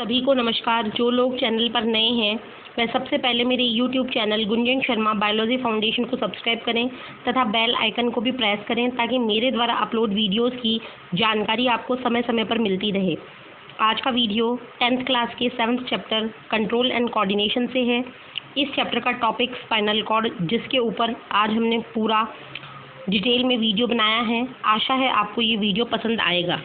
सभी को नमस्कार। जो लोग चैनल पर नए हैं वह सबसे पहले मेरे YouTube channel Gunjan Sharma biology foundation को सब्सक्राइब करें तथा बेल आइकन को भी प्रेस करें ताकि मेरे द्वारा अपलोड वीडियोस की जानकारी आपको समय समय पर मिलती रहे। आज का वीडियो 10th क्लास के 7th chapter control and coordination से है। इस चैप्टर का टॉपिक स्पाइनल कॉर्ड, जिसके ऊपर आज हमने पूरा डिटेल में वीडियो बनाया है। आशा है आपको ये वीडियो पसंद आएगा।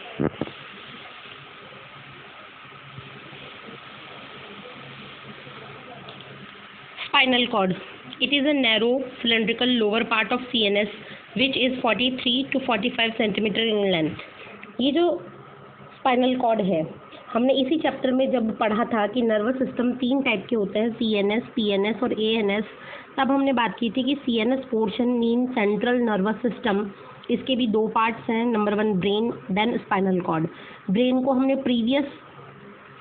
Spinal cord. It is a narrow cylindrical lower part of CNS which is 43 to 45 centimetre in length. ये जो स्पाइनल कॉर्ड है, हमने इसी चैप्टर में जब पढ़ा था कि नर्वस सिस्टम 3 टाइप के होते हैं, CNS, PNS और ANS। तब हमने बात की थी कि CNS portion mean central nervous system, इसके भी 2 पार्ट्स हैं। Number 1 brain, then spinal cord. Brain को हमने प्रीवियस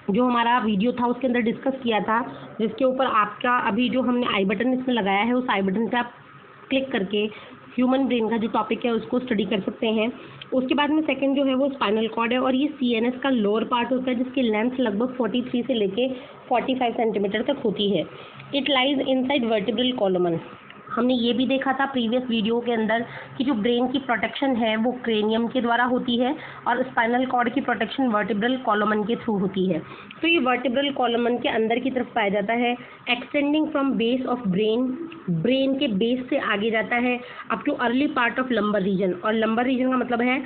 जो हमारा वीडियो था उसके अंदर डिस्कस किया था, जिसके ऊपर आपका अभी जो हमने आई बटन इसमें लगाया है उस आई बटन पे आप क्लिक करके ह्यूमन ब्रेन का जो टॉपिक है उसको स्टडी कर सकते हैं। उसके बाद में सेकंड जो है वो स्पाइनल कॉर्ड है और ये CNS का लोअर पार्ट होता है, जिसकी लेंथ लगभग 43 से लेके 45 सेंटीमीटर तक होती है। It lies inside vertebral column. हमने ये भी देखा था प्रीवियस वीडियो के अंदर कि जो ब्रेन की प्रोटेक्शन है वो क्रेनियम के द्वारा होती है और स्पाइनल कॉर्ड की प्रोटेक्शन वर्टिब्रल कॉलमन के थ्रू होती है। तो ये वर्टिब्रल कॉलमन के अंदर की तरफ पाया जाता है, extending from base of brain, brain के बेस से आगे जाता है up to early part of lumbar region. और लंबर रीजन का मतलब है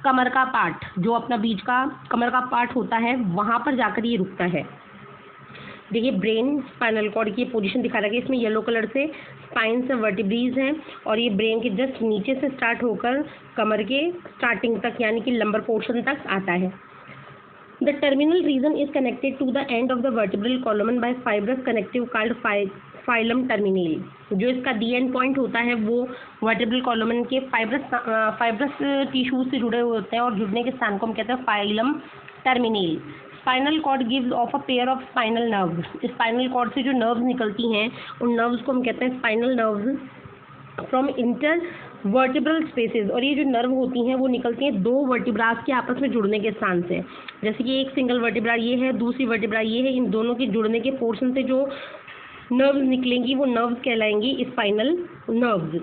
कमर का पार्ट, जो अपना बीच का कमर का पार्ट होता है वहाँ पर जाकर ये रुकता है। देखिए ब्रेन स्पाइनल कॉर्ड की पोजीशन दिखा रखा है, इसमें येलो कलर से स्पाइन से वर्टिब्रीज हैं और ये ब्रेन के जस्ट नीचे से स्टार्ट होकर कमर के स्टार्टिंग तक यानी कि लंबर पोर्शन तक आता है। The terminal region is connected to the end of the vertebral column by fibrous connective called filum terminal. जो इसका डी एंड पॉइंट होता है वो वर्टिब्रल कॉलम के फाइब्रस टिश्यूज से जुड़े हुए होते हैं और जुड़ने के स्थान को हम कहते हैं filum terminal. Spinal cord gives off a pair of spinal nerves. Spinal cord से जो नर्व्स निकलती हैं उन नर्व्स को हम कहते हैं spinal nerves from inter vertebral spaces. और ये जो नर्व होती हैं वो निकलती हैं 2 वर्टिब्रास के आपस में जुड़ने के स्थान से। जैसे कि एक सिंगल वर्टिब्रा ये है, दूसरी वर्टिब्रा ये है, इन दोनों के जुड़ने के पोर्शन से जो नर्व्स निकलेंगी वो नर्व्स कहलाएंगी spinal nerves.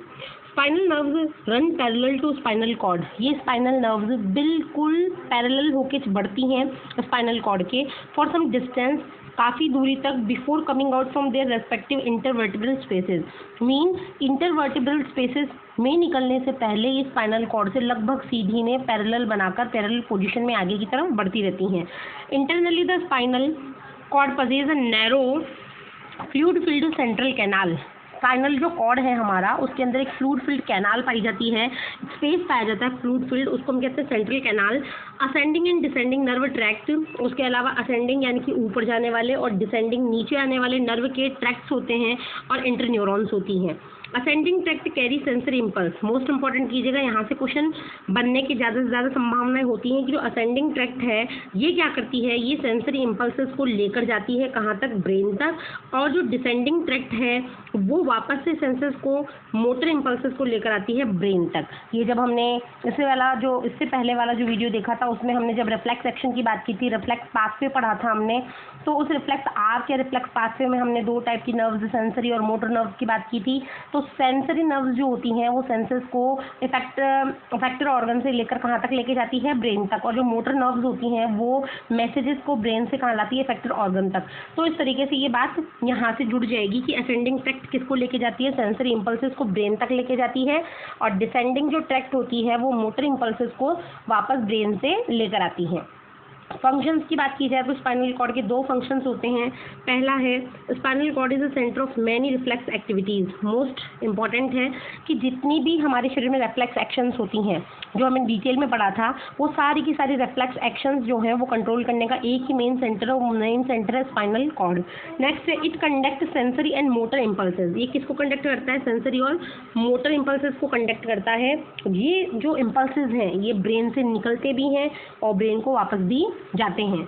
Spinal nerves run parallel to spinal cord. ये स्पाइनल नर्व्स बिल्कुल पैरेलल होकर बढ़ती हैं स्पाइनल कॉर्ड के फॉर सम डिस्टेंस, काफ़ी दूरी तक, before coming out from their respective intervertebral spaces. Means intervertebral spaces में निकलने से पहले ये स्पाइनल कॉर्ड से लगभग सीधी में पैरेलल बनाकर पैरेलल पोजीशन में आगे की तरफ बढ़ती रहती हैं। Internally the spinal cord possesses a narrow fluid filled central canal. Spinal जो कॉर्ड है हमारा उसके अंदर एक फ्लूइड फिल्ड कैनाल पाई जाती है, स्पेस पाया जाता है फ्लूइड फिल्ड, उसको हम कहते हैं central canal. Ascending and descending nerve tract, उसके अलावा असेंडिंग यानी कि ऊपर जाने वाले और डिसेंडिंग नीचे आने वाले नर्व के ट्रैक्ट्स होते हैं और इंटरन्यूरॉन्स होती हैं। Ascending tract carry sensory impulse. Most important कीजिएगा, यहाँ से क्वेश्चन बनने की ज़्यादा से ज़्यादा संभावनाएं होती हैं कि जो असेंडिंग ट्रैक्ट है ये क्या करती है, ये सेंसरी इम्पल्सेस को लेकर जाती है कहाँ तक, ब्रेन तक। और जो डिसेंडिंग ट्रैक्ट है वो वापस से सेंसर्स को, मोटर इम्पल्सेस को लेकर आती है ब्रेन तक। ये जब हमने इससे पहले वाला जो वीडियो देखा था उसमें हमने जब रिफ्लेक्स एक्शन की बात की थी, रिफ्लेक्स पाथवे पढ़ा था हमने, तो उस रिफ्लेक्स आर्क या रिफ्लेक्स पाथवे में हमने 2 टाइप की नर्व्स, सेंसरी और मोटर नर्व्स की बात की थी। तो सेंसरी नर्व्स जो होती हैं वो सेंसर्स को इफेक्टर ऑर्गन से लेकर कहाँ तक लेके जाती है, ब्रेन तक। और जो मोटर नर्व्स होती हैं वो मैसेजेस को ब्रेन से कहाँ लाती है, इफेक्टर ऑर्गन तक। तो इस तरीके से ये बात यहाँ से जुड़ जाएगी कि असेंडिंग ट्रैक्ट किसको लेके जाती है, सेंसरी इम्पल्सेस को ब्रेन तक लेके जाती है, और डिसेंडिंग जो ट्रैक्ट होती है वो मोटर इम्पल्सेस को वापस ब्रेन से लेकर आती है। फंक्शंस की बात की जाए तो स्पाइनल कॉर्ड के 2 फंक्शंस होते हैं। पहला है spinal cord is the centre of many reflex activities. Most important है कि जितनी भी हमारे शरीर में रिफ्लेक्स एक्शंस होती हैं जो हमें डिटेल में पढ़ा था, वो सारी की सारी रिफ्लेक्स एक्शंस जो हैं वो कंट्रोल करने का एक ही मेन सेंटर है स्पाइनल कॉर्ड। नेक्स्ट है it conduct sensory and motor impulses. ये किसको कंडक्ट करता है, सेंसरी और मोटर इम्पल्सेस को कंडक्ट करता है। ये जो इम्पल्सेस हैं ये ब्रेन से निकलते भी हैं और ब्रेन को वापस भी जाते हैं।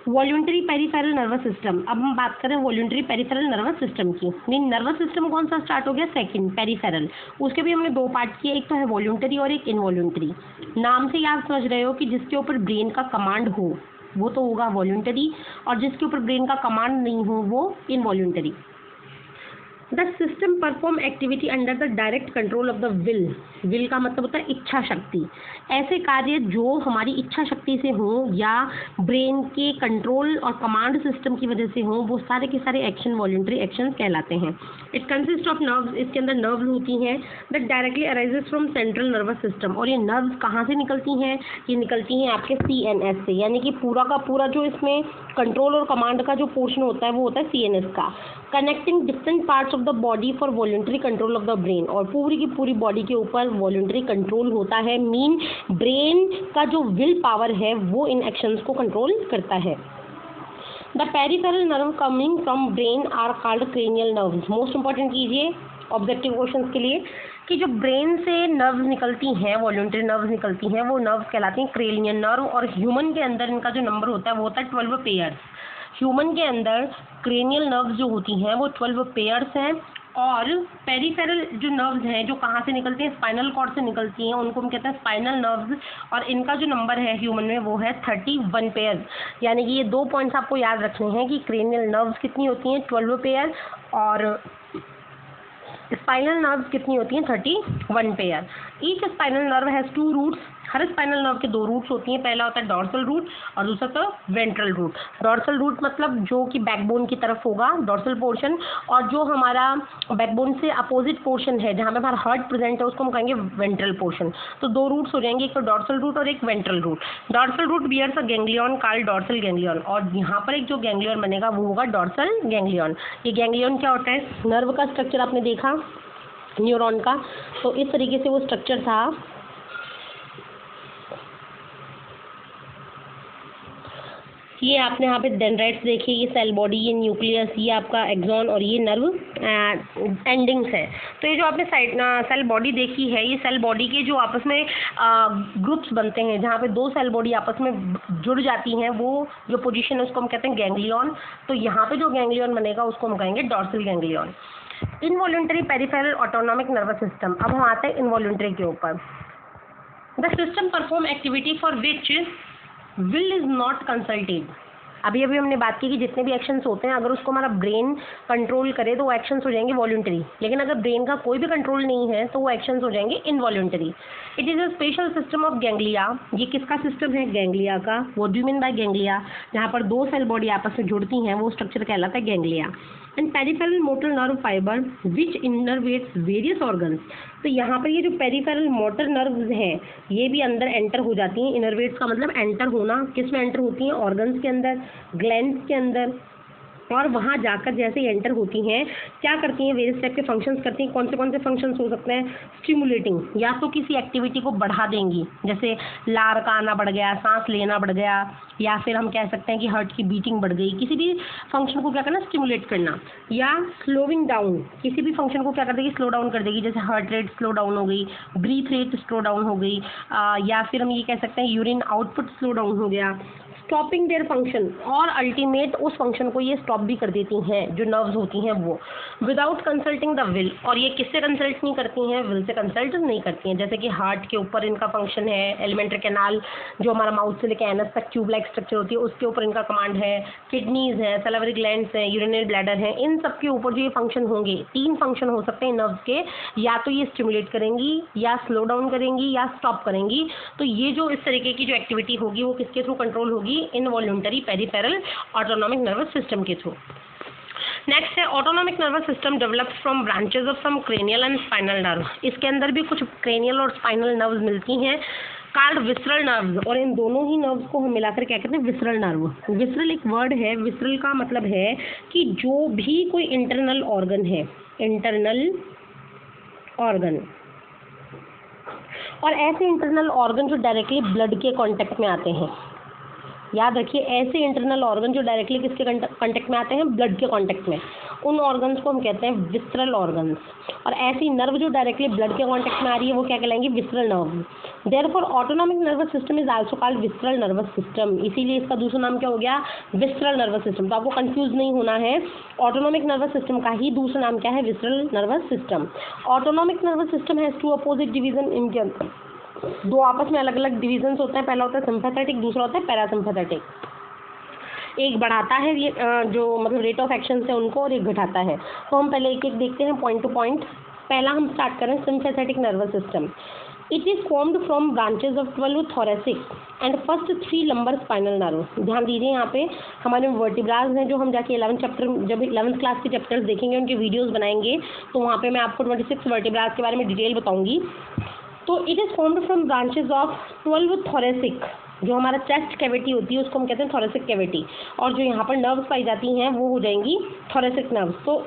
Voluntary peripheral nervous system. अब हम बात करें वॉल्यूंटरी पेरिफेरल नर्वस सिस्टम की। नहीं, नर्वस सिस्टम कौन सा स्टार्ट हो गया, सेकंड, पेरिफेरल। उसके भी हमने 2 पार्ट किए, एक तो है वॉल्यूंटरी और एक इनवॉल्यूंटरी। नाम से ही आप समझ रहे हो कि जिसके ऊपर ब्रेन का कमांड हो, वो तो होगा वॉल्यूंटरी, और जिसके ऊपर ब्रेन का कमांड नहीं हो वो involuntary. The system perform activity under the direct control of the will. Will का मतलब होता है इच्छा शक्ति। ऐसे कार्य जो हमारी इच्छा शक्ति से हो या ब्रेन के कंट्रोल और कमांड सिस्टम की वजह से हो, वो सारे के सारे एक्शन वॉल्यूंटरी एक्शन कहलाते हैं। इट कंसिस्ट ऑफ नर्व्स, इसके अंदर नर्व्स होती हैं that directly arises from central nervous system. और ये नर्व्स कहाँ से निकलती हैं? ये निकलती हैं आपके CNS से, यानी कि पूरा का पूरा जो इसमें कंट्रोल और कमांड का जो पोर्शन होता है वो होता है CNS का, connecting different parts of the body for voluntary control of the brain. और पूरी की पूरी बॉडी के ऊपर वॉल्यूंटरी कंट्रोल होता है, मीन ब्रेन का जो विल पावर है वो इन एक्शंस को कंट्रोल करता है। The peripheral nerve coming from brain are called cranial nerves. Most important कीजिए ऑब्जेक्टिव क्वेश्चंस के लिए कि जो ब्रेन से नर्व्स निकलती हैं, वॉल्यूंटरी नर्व्स निकलती हैं, वो नर्व्स कहलाती हैं क्रेनियल नर्व। और ह्यूमन के अंदर इनका जो नंबर होता है वो होता है 12 पेयर्स। ह्यूमन के अंदर क्रेनियल नर्व्स जो होती हैं वो 12 पेयर्स हैं। और पेरिफेरल जो नर्व्स हैं जो कहाँ से निकलती हैं? स्पाइनल कॉर्ड से निकलती हैं, उनको हम कहते हैं स्पाइनल नर्व्स। और इनका जो नंबर है ह्यूमन में वो है 31 पेयर। यानी कि ये 2 पॉइंट्स आपको याद रखने हैं कि क्रेनियल नर्व्स कितनी होती हैं? 12 पेयर, और स्पाइनल नर्व्स कितनी होती हैं? 31 pair. Each spinal nerve has 2 roots. हर स्पाइनल नर्व के 2 रूट्स होती हैं। पहला होता है डॉर्सल रूट और दूसरा तो वेंट्रल रूट। डॉर्सल रूट मतलब जो कि बैकबोन की तरफ होगा, डॉर्सल पोर्शन, और जो हमारा बैकबोन से अपोजिट पोर्शन है जहाँ पे हमारा हार्ट प्रेजेंट है उसको हम कहेंगे वेंट्रल पोर्शन। तो 2 रूट्स हो जाएंगे, एक तो डॉर्सल रूट और एक ventral root. Dorsal root bears a ganglion called dorsal ganglion, और यहाँ पर एक जो गैंग्लियन बनेगा वो होगा डॉर्सल गैंग्लियन। ये गैंग्लियन क्या होता है? नर्व का स्ट्रक्चर आपने देखा न्यूरॉन का, तो इस तरीके से वो स्ट्रक्चर था। ये आपने यहाँ पे डेंड्राइट्स देखिए, ये सेल बॉडी, ये न्यूक्लियस, ये आपका एक्सॉन और ये नर्व एंडिंग्स है। तो ये जो आपने सेल बॉडी देखी है, ये सेल बॉडी के जो आपस में ग्रुप्स बनते हैं जहाँ पे 2 सेल बॉडी आपस में जुड़ जाती हैं, वो जो पोजीशन है उसको हम कहते हैं गैंग्लियन। तो यहाँ पे जो गैंग्लियन बनेगा उसको हम कहेंगे dorsal ganglion. Involuntary peripheral autonomic nervous system. अब हम आते हैं इनवॉल्यूंटरी के ऊपर। The system perform activity for which will is not consulted. अभी हमने बात की कि जितने भी एक्शंस होते हैं अगर उसको हमारा ब्रेन कंट्रोल करे तो वो एक्शंस हो जाएंगे वॉल्यूंटरी, लेकिन अगर ब्रेन का कोई भी कंट्रोल नहीं है तो वो एक्शंस हो जाएंगे involuntary. It is a special system of ganglia. ये किसका सिस्टम है? गैंग्लिया का। What do you mean by ganglia? जहाँ पर 2 सेल बॉडी आपस में जुड़ती हैं वो स्ट्रक्चर कहलाता है ganglia. And peripheral motor nerve fibre which innervates various organs. तो यहाँ पर ये जो पेरिफेरल मोटर नर्व्स हैं ये भी अंदर एंटर हो जाती हैं। इनर्वेट्स का मतलब एंटर होना। किस में एंटर होती हैं? ऑर्गन्स के अंदर, ग्लैंड्स के अंदर। और वहाँ जाकर जैसे एंटर होती हैं क्या करती हैं? वेरियस टाइप के फंक्शंस करती हैं। कौन से फंक्शंस हो सकते हैं? स्टिमुलेटिंग, या तो किसी एक्टिविटी को बढ़ा देंगी, जैसे लार का आना बढ़ गया, सांस लेना बढ़ गया, या फिर हम कह सकते हैं कि हार्ट की बीटिंग बढ़ गई। किसी भी फंक्शन को क्या करना? स्टिमुलेट करना। या स्लोइंग डाउन, किसी भी फंक्शन को क्या कर देगी? स्लो डाउन कर देगी, जैसे हार्ट रेट स्लो डाउन हो गई, ब्रीथ रेट स्लो डाउन हो गई, या फिर हम ये कह सकते हैं यूरिन आउटपुट स्लो डाउन हो गया। स्टॉपिंग देयर फंक्शन, और अल्टीमेट उस फंक्शन को ये स्टॉप भी कर देती हैं जो नर्व्स होती हैं वो, विदाउट कंसल्टिंग द विल। और ये किससे कंसल्ट नहीं करती हैं? विल से कंसल्ट नहीं करती हैं। जैसे कि हार्ट के ऊपर इनका फंक्शन है, एलिमेंट्री कैनाल जो हमारा माउथ से लेकर एनस तक ट्यूब लाइक स्ट्रक्चर होती है उसके ऊपर इनका कमांड है, किडनीज है, सैलिवरी ग्लैंड्स हैं, यूरिनरी ब्लैडर हैं, इन सब के ऊपर जो ये फंक्शन होंगे, 3 फंक्शन हो सकते हैं नर्व्स के, या तो ये स्टिमुलेट करेंगी, या स्लो डाउन करेंगी, या स्टॉप करेंगी। तो ये जो इस तरीके की जो एक्टिविटी होगी वो किसके थ्रू कंट्रोल होगी? Involuntary peripheral autonomic nervous system के थ्रू। नेक्स्ट है autonomic nervous system developed from branches of some cranial and spinal nerve. इसके अंदर भी कुछ क्रेनियल और स्पाइनल नर्व्स मिलती हैं, कॉल्ड विसरल नर्व्स। और इन दोनों ही नर्व्स को हम मिलाकर क्या कहते हैं? Visceral nerve. विसरल एक वर्ड है, विसरल का मतलब है कि जो भी कोई इंटरनल ऑर्गन है, इंटरनल ऑर्गन, और ऐसे इंटरनल ऑर्गन जो डायरेक्टली ब्लड के कांटेक्ट में आते हैं। याद रखिए, ऐसे इंटरनल ऑर्गन जो डायरेक्टली किसके कांटेक्ट में आते हैं? ब्लड के कांटेक्ट में, उन ऑर्गन्स को हम कहते हैं विसरल ऑर्गन्स। और ऐसी नर्व जो डायरेक्टली ब्लड के कांटेक्ट में आ रही है वो क्या कहलाएंगी? Visceral nerve. Therefore autonomic nervous system is also called visceral nervous system. इसीलिए इसका दूसरा नाम क्या हो गया? Visceral nervous system. तो आपको कंफ्यूज नहीं होना है, ऑटोनॉमिक नर्वस सिस्टम का ही दूसरा नाम क्या है? Visceral nervous system. Autonomic nervous system has 2 opposite division इनके अंदर 2 आपस में अलग अलग डिविजन्स होते हैं। पहला होता है सिंपैथेटिक, दूसरा होता है पैरासिम्पैथेटिक। एक बढ़ाता है ये जो मतलब रेट ऑफ एक्शन है उनको, और एक घटाता है। तो हम पहले एक एक देखते हैं पॉइंट टू पॉइंट। पहला हम स्टार्ट करें sympathetic nervous system. It is formed from branches of 12 thoracic and first 3 lumbar spinal nerve. ध्यान दीजिए यहाँ पे हमारे वर्टिब्राज हैं जो हम जाके 11th चैप्टर जब 11th क्लास के चैप्टर्स देखेंगे उनके वीडियोस बनाएंगे तो वहाँ पे मैं आपको 26 वर्टिब्राज के बारे में डिटेल बताऊंगी। तो it is formed from branches of 12 thoracic, जो हमारा चेस्ट कैविटी होती है उसको हम कहते हैं थोरेसिक कैविटी, और जो यहाँ पर नर्व्स पाई जाती हैं वो हो जाएंगी थोरेसिक नर्व्स। तो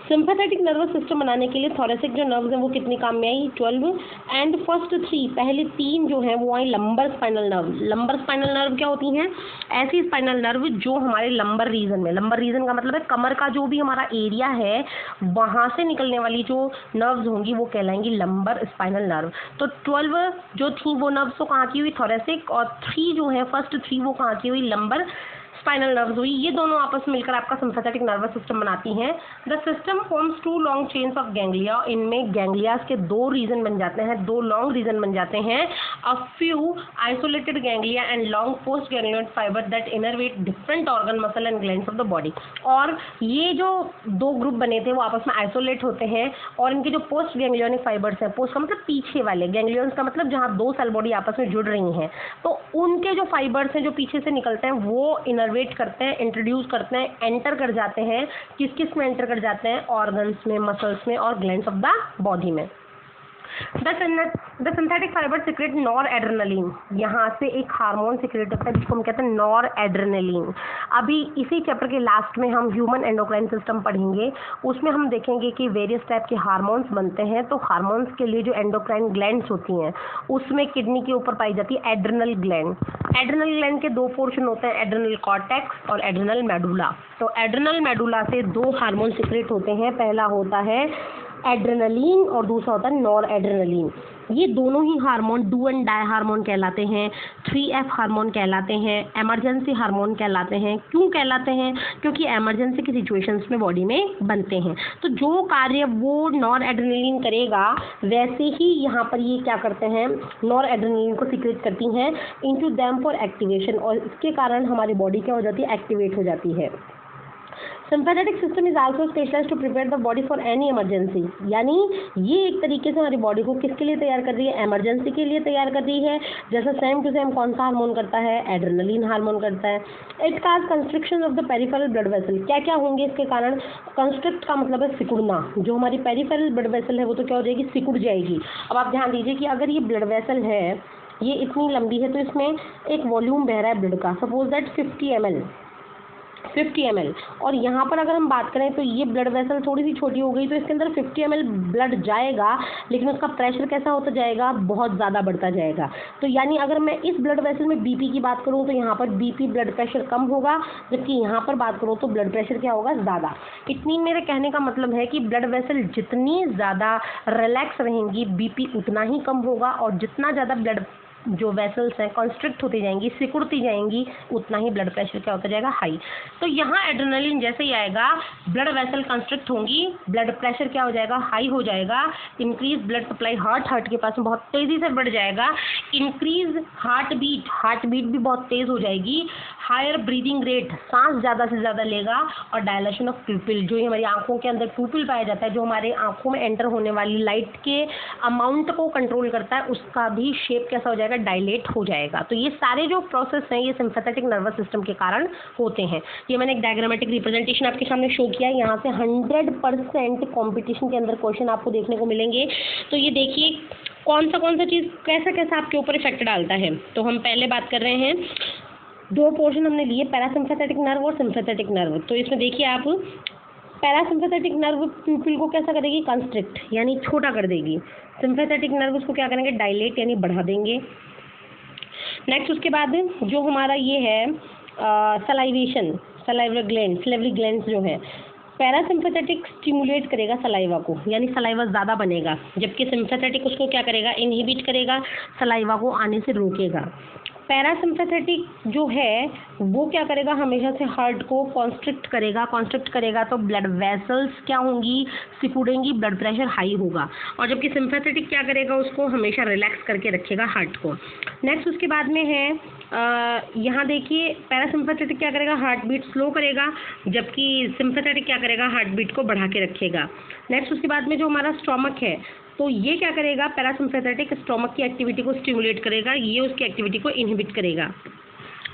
सिंपैथेटिक नर्वस सिस्टम बनाने के लिए थोरेसिक जो नर्व्स हैं वो कितनी काम में आई, 12, एंड फर्स्ट 3 पहले 3 जो हैं वो आई lumbar spinal nerve. Lumbar spinal nerve क्या होती हैं, ऐसी स्पाइनल नर्व जो हमारे लंबर रीजन में, लंबर रीजन का मतलब है कमर का जो भी हमारा एरिया है वहाँ से निकलने वाली जो नर्व्स होंगी वो कहलाएंगी लंबर स्पाइनल नर्व। तो 12 जो थी वो नर्व्स तो कहाँ की हुई, थोरेसिक, और 3 जो है फर्स्ट 3 वो कहाँ की हुई, लंबर स्पाइनल नर्व्स हुई। ये दोनों आपस में मिलकर आपका सिंपैथेटिक नर्वस सिस्टम बनाती हैं। The system forms 2 long chains of ganglia. इनमें गैंग्लियाज के 2 रीजन बन जाते हैं, 2 लॉन्ग रीजन बन जाते हैं। A few isolated ganglia and long post ganglion fibre that innervate different organ muscle and glands of the body. और ये जो 2 ग्रुप बने थे वो आपस में आइसोलेट होते हैं, और इनके जो पोस्ट गैंग्लियोनिक फाइबर्स हैं, पोस्ट का मतलब पीछे वाले, गैंग्लियंस का मतलब जहाँ 2 सेल बॉडी आपस में जुड़ रही हैं, तो उनके जो फाइबर्स हैं जो पीछे से निकलते हैं वो इनरवेट करते हैं, इंट्रोड्यूस करते हैं, एंटर कर जाते हैं। किस किस में एंटर कर जाते हैं, ऑर्गन्स में, मसल्स में और ग्लैंड्स ऑफ द बॉडी में। The synthetic fibre secrete noradrenaline. यहाँ से एक हार्मोन सिक्रेट होता है जिसको हम कहते हैं नॉर एड्रेनलिन। अभी इसी चैप्टर के लास्ट में हम ह्यूमन एंडोक्राइन सिस्टम पढ़ेंगे, उसमें हम देखेंगे कि वेरियस टाइप के हार्मोन्स बनते हैं। तो हार्मोन्स के लिए जो एंडोक्राइन ग्लैंड्स होती हैं उसमें किडनी के ऊपर पाई जाती है एड्रेनल ग्लैंड। एड्रेनल ग्लैंड के 2 पोर्शन होते हैं, एड्रेनल कॉर्टेक्स और एड्रेनल मेडुला। तो एड्रेनल मेडुला से 2 हार्मोन सिक्रेट होते हैं, पहला होता है एड्रेनलिन और दूसरा होता है नॉर एड्रेनलिन। ये दोनों ही hormone do and die hormone कहलाते हैं, 3F हार्मोन कहलाते हैं, इमरजेंसी हार्मोन कहलाते हैं। क्यों कहलाते हैं, क्योंकि इमरजेंसी की सिचुएशंस में बॉडी में बनते हैं। तो जो कार्य वो नॉर एड्रेनलिन करेगा वैसे ही यहाँ पर ये क्या करते हैं, नॉर एड्रेनलिन को सीक्रेट करती हैं इनटू देम फॉर एक्टिवेशन, और इसके कारण हमारी बॉडी क्या हो जाती है, एक्टिवेट हो जाती है। Sympathetic system is also specialised to prepare the body for any emergency. यानी ये एक तरीके से हमारी बॉडी को किसके लिए तैयार कर रही है, इमरजेंसी के लिए तैयार कर रही है। जैसे सेम टू सेम कौन सा हार्मोन करता है, एड्रेनलिन हार्मोन करता है। It cause construction of the peripheral blood vessel. क्या क्या होंगे इसके कारण, कंस्ट्रक्ट का मतलब है सिकुड़ना। जो हमारी पेरिफेरल ब्लड वेसल है वो तो क्या हो जाएगी, सिकुड़ जाएगी। अब आप ध्यान दीजिए कि अगर ये ब्लड वेसल है, ये इतनी लंबी है, तो इसमें एक वॉल्यूम बह रहा है ब्लड का, सपोज दैट 50 ml, और यहाँ पर अगर हम बात करें तो ये ब्लड वेसल थोड़ी सी छोटी हो गई, तो इसके अंदर 50 ml ब्लड जाएगा, लेकिन उसका प्रेशर कैसा होता जाएगा, बहुत ज़्यादा बढ़ता जाएगा। तो यानी अगर मैं इस ब्लड वेसल में बीपी की बात करूँ तो यहाँ पर बीपी ब्लड प्रेशर कम होगा, जबकि यहाँ पर बात करूँ तो ब्लड प्रेशर क्या होगा, ज़्यादा। इतनी मेरे कहने का मतलब है कि ब्लड वेसल जितनी ज़्यादा रिलैक्स रहेंगी बीपी उतना ही कम होगा, और जितना ज़्यादा ब्लड जो वेसल्स हैं कॉन्स्ट्रिक्ट होती जाएंगी, सिकुड़ती जाएंगी, उतना ही ब्लड प्रेशर क्या होता जाएगा, हाई। तो यहाँ एड्रेनलिन जैसे ही आएगा ब्लड वेसल कंस्ट्रिक्ट होंगी, ब्लड प्रेशर क्या हो जाएगा, हाई हो जाएगा। इंक्रीज ब्लड सप्लाई हार्ट के पास में बहुत तेज़ी से बढ़ जाएगा। इंक्रीज हार्ट बीट भी बहुत तेज़ हो जाएगी। हायर ब्रीदिंग रेट, सांस ज़्यादा से ज़्यादा लेगा। और डायलेशन ऑफ प्यूपिल, जो हमारी आंखों के अंदर प्यूपिल पाया जाता है, जो हमारे आंखों में एंटर होने वाली लाइट के अमाउंट को कंट्रोल करता है, उसका भी शेप कैसा हो जाएगा, डायलेट हो जाएगा। तो ये सारे जो प्रोसेस हैं ये सिंपैथेटिक नर्वस सिस्टम के कारण होते हैं। ये मैंने एक डायग्रामेटिक रिप्रेजेंटेशन आपके सामने शो किया है। यहाँ से 100% कॉम्पिटिशन के अंदर क्वेश्चन आपको देखने को मिलेंगे। तो ये देखिए कौन सा चीज़ कैसा आपके ऊपर इफेक्ट डालता है। तो हम पहले बात कर रहे हैं, 2 पोर्शन हमने लिए, पैरासिम्पैथेटिक नर्व और सिम्पैथेटिक नर्व। तो इसमें देखिए आप, पैरासिम्पैथेटिक नर्व प्यूपिल को कैसा करेगी, कंस्ट्रिक्ट यानी छोटा कर देगी। सिम्पैथेटिक नर्व उसको क्या करेंगे, डायलेट यानी बढ़ा देंगे। नेक्स्ट उसके बाद जो हमारा ये है सलाइवेशन, सलाइवरी ग्लैंड्स जो है, पैरासिम्पैथेटिक स्टिमुलेट करेगा सलाइवा को, यानी सलाइवा ज़्यादा बनेगा, जबकि सिम्पैथेटिक उसको क्या करेगा, इनहिबिट करेगा, सलाइवा को आने से रोकेगा। पैरासिम्पैथेटिक जो है वो क्या करेगा, हमेशा से हार्ट को कॉन्स्ट्रिक्ट करेगा तो ब्लड वेसल्स क्या होंगी, सिकुड़ेंगी, ब्लड प्रेशर हाई होगा। और जबकि सिम्पैथेटिक क्या करेगा, उसको हमेशा रिलैक्स करके रखेगा हार्ट को। नेक्स्ट उसके बाद में है यहाँ देखिए, पैरासिम्पैथेटिक क्या करेगा, हार्ट बीट स्लो करेगा, जबकि सिम्पैथेटिक क्या करेगा, हार्ट बीट को बढ़ा के रखेगा। नेक्स्ट उसके बाद में जो हमारा स्टोमक है, तो ये क्या करेगा, पैरासिम्पैथेटिक स्टोमक की एक्टिविटी को स्टिमुलेट करेगा, ये उसकी एक्टिविटी को इनहिबिट करेगा।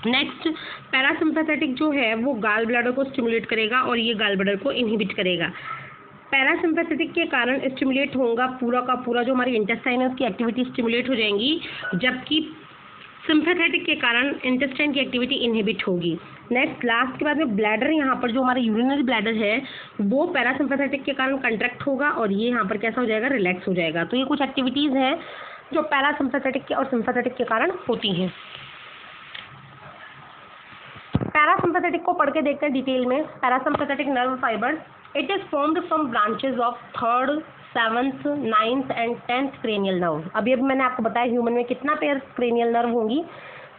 नेक्स्ट पैरासिम्पैथेटिक जो है वो गाल ब्लैडर को स्टिमुलेट करेगा और ये गाल ब्लैडर को इनहिबिट करेगा। पैरासिम्पैथेटिक के कारण स्टिमुलेट होगा पूरा का पूरा जो हमारी इंटेस्टाइन है उसकी एक्टिविटी स्टिमुलेट हो जाएंगी, जबकि सिम्पैथेटिक के कारण इंटेस्टाइन की एक्टिविटी इनहिबिट होगी। नेक्स्ट लास्ट के बाद में ब्लैडर, यहाँ पर जो हमारा यूरिनरी ब्लैडर है वो पैरासिम्पैथेटिक के कारण कंट्रैक्ट होगा और ये यहाँ पर कैसा हो जाएगा, रिलैक्स हो जाएगा। तो ये कुछ एक्टिविटीज़ हैं जो पैरासिम्पैथेटिक के और सिम्पैथेटिक के कारण होती हैं। पैरासिम्पैथेटिक को पढ़ के देखते हैं डिटेल में। Parasympathetic nerve fibre, it is formed from branches of 3rd, 7th, 9th and 10th cranial nerve. अभी मैंने आपको बताया ह्यूमन में कितना पेयर क्रेनियल नर्व होंगी,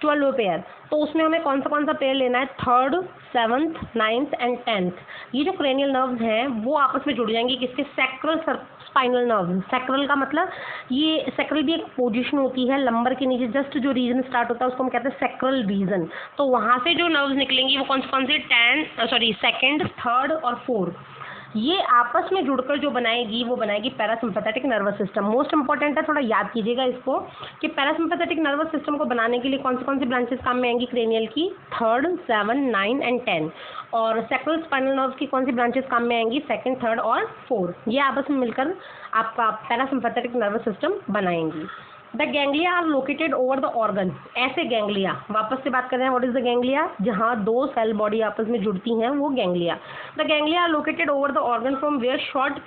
12 पेयर। तो उसमें हमें कौन सा पेयर लेना है, 3rd, 7th, 9th and 10th। ये जो क्रेनियल नर्व्स हैं वो आपस में जुड़ जाएंगे किसके, सैक्रल स्पाइनल नर्व। सैक्रल का मतलब ये सैक्रल भी एक पोजीशन होती है, लंबर के नीचे जस्ट जो रीजन स्टार्ट होता है उसको हम कहते हैं सैक्रल रीजन। तो वहाँ से जो नर्व्स निकलेंगी वो कौन से 2nd, 3rd और 4th, ये आपस में जुड़कर जो बनाएगी वो बनाएगी parasympathetic nervous system. Most important है, थोड़ा याद कीजिएगा इसको कि पैरासिम्पैथेटिक नर्वस सिस्टम को बनाने के लिए कौन सी ब्रांचेस काम में आएंगी क्रेनियल की, 3rd, 7, 9 एंड 10। और सैक्रल स्पाइनल नर्व की कौन सी ब्रांचेस काम में आएंगी, 2nd, 3rd और 4th। ये आपस में मिलकर आपका पैरासिम्पैथेटिक नर्वस सिस्टम बनाएंगी। The ganglia are located over the organ. ऐसे गैंग्लिया, वापस से बात कर रहे हैं, व्हाट इज द गैंग्लिया, जहाँ दो सेल बॉडी आपस में जुड़ती हैं वो ganglia. The ganglia are located over the organ from where short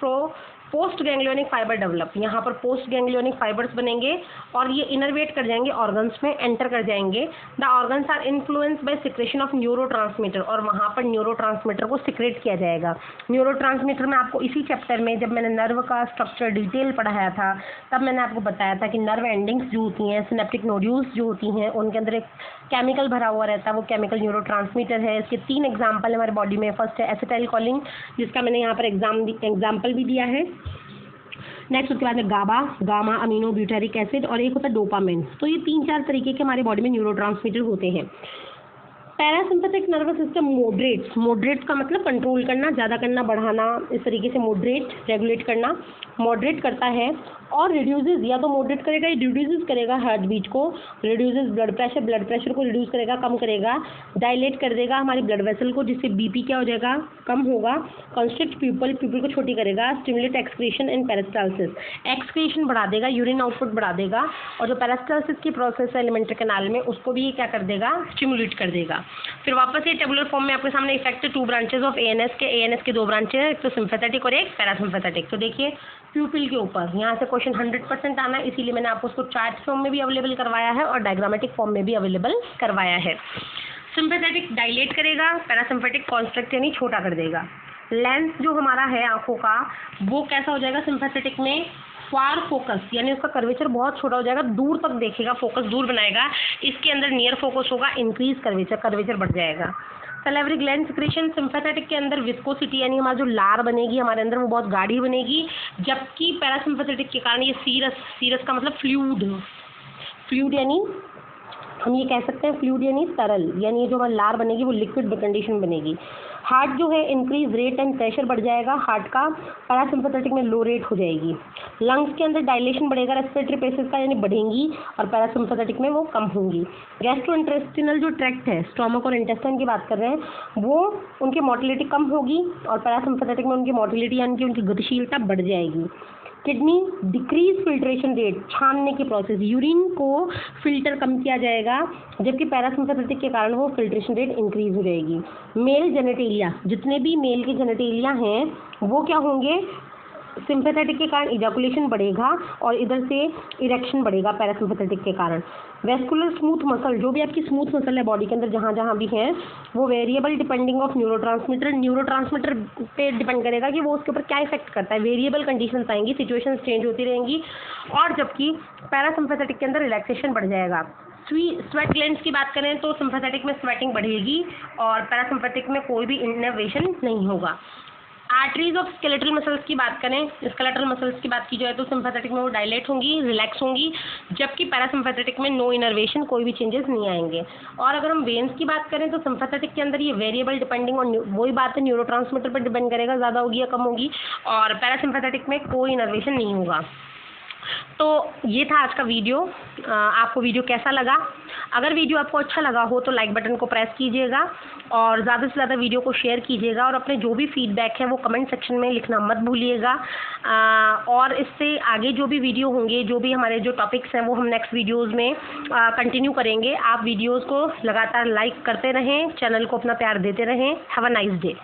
post ganglionic fibre develop. यहाँ पर पोस्ट गैंग्लियोनिक फाइबर्स बनेंगे और ये इनर्वेट कर जाएंगे ऑर्गन्स में, एंटर कर जाएंगे। The organs are influenced by secretion of neurotransmitter, और वहाँ पर न्यूरोट्रांसमीटर को सिक्रेट किया जाएगा। न्यूरोट्रांसमीटर में आपको इसी चैप्टर में जब मैंने नर्व का स्ट्रक्चर डिटेल पढ़ाया था तब मैंने आपको बताया था कि नर्व एंडिंग्स जो होती हैं, सिनेप्टिक नोड्यूल्स जो होती हैं, उनके अंदर एक केमिकल भरा हुआ रहता है, वो केमिकल न्यूरोट्रांसमीटर है। इसके 3 एग्जाम्पल है हमारे बॉडी में। फर्स्ट है एसिटाइल कोलिन, जिसका मैंने यहाँ पर एग्जाम्पल भी दिया है। नेक्स्ट उसके बाद में गामा अमीनो ब्यूटेरिक एसिड, और एक होता है डोपामिन। तो ये 3-4 तरीके के हमारे बॉडी में न्यूरोट्रांसमीटर होते हैं। पैरासिम्पैथिक नर्वस सिस्टम मॉडरेट का मतलब कंट्रोल करना, ज़्यादा करना, बढ़ाना, इस तरीके से मॉडरेट, रेगुलेट करना, मॉडरेट करता है। और रिड्यूसेस, या तो मॉडरेट करेगा या रिड्यूसेस करेगा हार्ट बीट को, रिड्यूसेस ब्लड प्रेशर को रिड्यूस करेगा, कम करेगा। डायलेट कर देगा हमारी ब्लड वेसल को, जिससे बीपी क्या हो जाएगा, कम होगा। कंस्ट्रिक्ट प्यूपल को छोटी करेगा। स्टिमुलेट एक्सक्रीशन इन पेरिस्टाल्सिस, एक्सक्रीशन बढ़ा देगा, यूरिन आउटपुट बढ़ा देगा। और जो पेरिस्टाल्सिस की प्रोसेस है एलिमेंट्री कैनाल में, उसको भी क्या कर देगा, स्टिमुलेट कर देगा। फिर वापस ये टेबुलर फॉर्म में आपके सामने इफेक्ट 2 ब्रांचेस ऑफ एएनएस के 2 ब्रांचेस है, एक तो सिम्पैथेटिक और एक पैरासिम्पैथेटिक। तो देखिए प्यूपिल के ऊपर यहाँ से क्वेश्चन 100% आना है, इसीलिए मैंने आपको उसको चार्ट फॉर्म में भी अवेलेबल करवाया है और डायग्रामेटिक फॉर्म में भी अवेलेबल करवाया है। सिम्पैथेटिक डायलेट करेगा, पैरासिम्पैथिक कॉन्स्ट्रिक्ट यानी छोटा कर देगा। लेंस जो हमारा है आंखों का वो कैसा हो जाएगा सिम्पैथेटिक में, फार फोकस, यानी उसका कर्वेचर बहुत छोटा हो जाएगा, दूर तक देखेगा, फोकस दूर बनाएगा। इसके अंदर नियर फोकस होगा, इंक्रीज कर्वेचर बढ़ जाएगा। सैलिवरी ग्लैंड सिक्रेशन, सिम्पैथेटिक के अंदर विस्कोसिटी यानी हमारा जो लार बनेगी हमारे अंदर वो बहुत गाढ़ी बनेगी, जबकि पैरासिम्पैथेटिक के कारण ये सीरस का मतलब फ्लूइड यानी हम ये कह सकते हैं फ्लूइड यानी तरल, यानी जो हमारी लार बनेगी वो लिक्विड कंडीशन बनेगी। हार्ट जो है इंक्रीज रेट एंड प्रेशर बढ़ जाएगा हार्ट का, पैरासिम्पैथेटिक में लो रेट हो जाएगी। लंग्स के अंदर डायलेशन बढ़ेगा रेस्पिरेटरी प्रेशर का, यानी बढ़ेंगी, और पैरासिम्पैथेटिक में वो कम होंगी। गैस्ट्रोइंटेस्टिनल जो ट्रैक्ट है, स्टोमक और इंटेस्टाइन की बात कर रहे हैं, वो उनकी मोटिलिटी कम होगी और पैरासिम्पैथेटिक में उनकी मोटिलिटी यानी कि उनकी गतिशीलता बढ़ जाएगी। किडनी डिक्रीज फिल्ट्रेशन रेट, छानने की प्रोसेस, यूरिन को फिल्टर कम किया जाएगा, जबकि पैरासिम्पैथेटिक के कारण वो फिल्ट्रेशन रेट इंक्रीज हो जाएगी। मेल जेनेटेलिया, जितने भी मेल के जेनेटेलिया हैं वो क्या होंगे, सिम्पैथेटिक के कारण इजैकुलेशन बढ़ेगा और इधर से इरेक्शन बढ़ेगा पैरासिम्पैथेटिक के कारण। वेस्कुलर स्मूथ मसल, जो भी आपकी स्मूथ मसल है बॉडी के अंदर जहाँ जहाँ भी है, वो वेरिएबल डिपेंडिंग ऑफ न्यूरोट्रांसमीटर पे डिपेंड करेगा कि वो उसके ऊपर क्या इफेक्ट करता है। वेरिएबल कंडीशंस आएंगी, सिचुएशंस चेंज होती रहेंगी। और जबकि पैरासिम्पैथेटिक के अंदर रिलैक्सेशन बढ़ जाएगा। स्वेट ग्लैंड्स की बात करें तो सिंपैथेटिक में स्वेटिंग बढ़ेगी और पैरासिम्पैथिक में कोई भी इनर्वेशन नहीं होगा। आर्टरीज ऑफ स्केलेटल मसल्स की बात करें, स्केलेटल मसल्स की बात की जाए तो सिंपैथेटिक में वो डायलेट होंगी, रिलैक्स होंगी, जबकि पैरासिम्पैथेटिक में नो इनर्वेशन, कोई भी चेंजेस नहीं आएंगे। और अगर हम वेन्स की बात करें तो सिंपैथेटिक के अंदर ये वेरिएबल डिपेंडिंग ऑन वही बात है, न्यूरोट्रांसमीटर पर डिपेंड करेगा, ज़्यादा होगी या कम होगी, और पैरासिम्पैथेटिक में कोई इनर्वेशन नहीं होगा। तो ये था आज का वीडियो। आपको वीडियो कैसा लगा? अगर वीडियो आपको अच्छा लगा हो तो लाइक बटन को प्रेस कीजिएगा और ज़्यादा से ज़्यादा वीडियो को शेयर कीजिएगा और अपने जो भी फीडबैक है वो कमेंट सेक्शन में लिखना मत भूलिएगा। और इससे आगे जो भी वीडियो होंगे, जो भी हमारे जो टॉपिक्स हैं वो हम नेक्स्ट वीडियोज़ में कंटिन्यू करेंगे। आप वीडियोज़ को लगातार लाइक करते रहें, चैनल को अपना प्यार देते रहें। Have a nice day.